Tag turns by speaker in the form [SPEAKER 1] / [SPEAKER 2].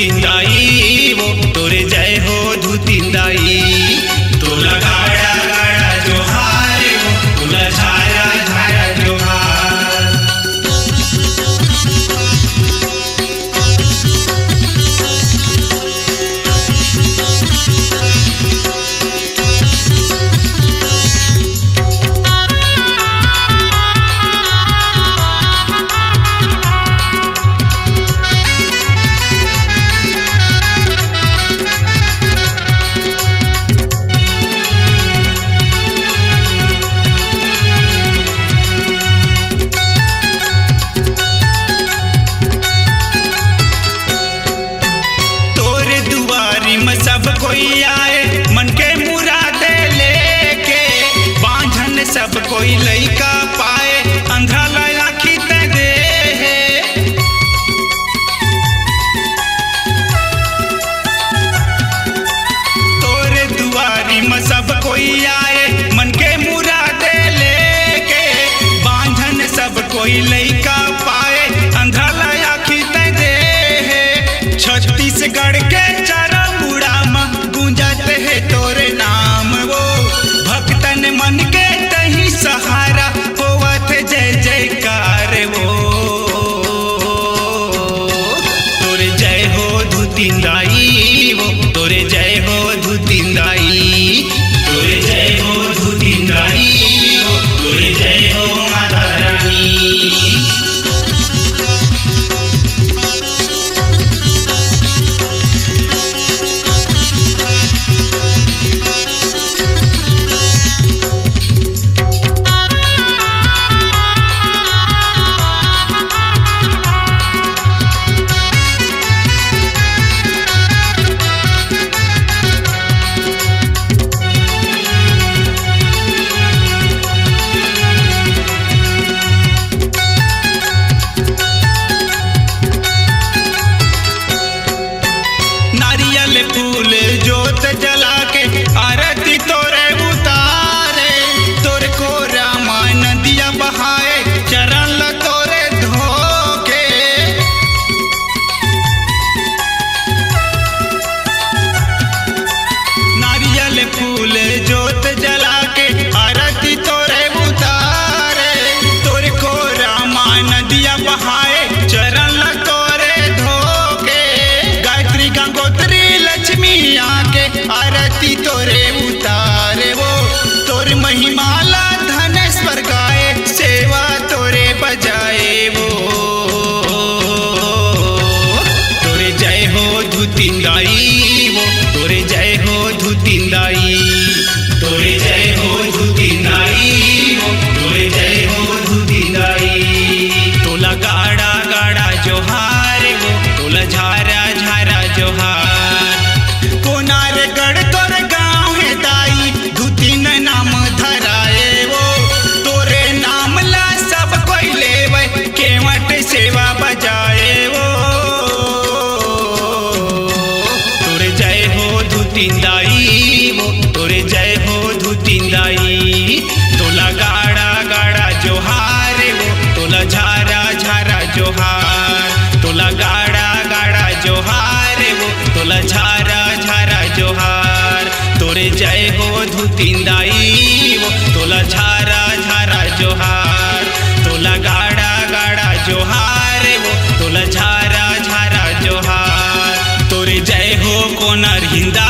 [SPEAKER 1] धुतिंदाई वो तोरे जय हो धुतिंदाई। तोला गाड़ा गाड़ा जोहार वो तोला झारा झारा जोहार। सब कोई आए मन के मुरादे लेके, बांझन सब कोई लइका पाए अंधा लाखी ते दे। तोरे दुआरी में सब कोई आए मन के मुरादे लेके, बांझन सब कोई लइका पाए अंधा लाखी ते दे। छत्तीसगढ़ के गूंजते है तोरे नाम वो, भक्तन मन के तही सहारा होवत जय जयकार वो। तोरे जय हो धुतिंदाई वो तोरे जय हो धुतिंदाई। तोरे जय हो धुतिंदाई वो तोरे जय हो माता रानी। फूल जोत जला के आरती तोरे उतारे, तोरे को रामा नदिया बहाए चरण ल तोरे धोके। नारियल फूल जोत जला के आरती तोरे उतारे, तोरे को रामा नदिया बहाए चरण ल तोरे धोके। गायत्री गंगोत्री लक्ष्मी आके आरती तोरे उतारे वो, तोर महिमाला धनेश्वर गाए सेवा तोरे बजाए वो। तोरे जय हो धुतिंदाई वो तोरे जय हो धुतिंदाई। तोरे जय हो धुतिंदाई वो तोरे जय हो धुतिंदाई। तोला गाड़ा गाड़ा जोहार वो तोला झारा झारा जोहार। कोनारगढ़ तोर गाँव है दाई धुतिन नाम धराए वो, तोरे नाम ला सब कोई लेवे केवट सेवा बजाए वो। तोरे जय हो धुतिंदाई वो तोरे जय हो धुतिंदाई। तोला गाड़ा गाड़ा जोहार वो तोला झारा झारा जोहार। तोला गाड़ा गाड़ा जोहार वो तोला झारा झारा जोहार। तोरे जय हो धुतिंदाई वो तोला झारा झारा जोहार। तोला गाड़ा गाड़ा जोहार वो तोला झारा झारा जोहार। तोरे जय हो कोनर हिंदा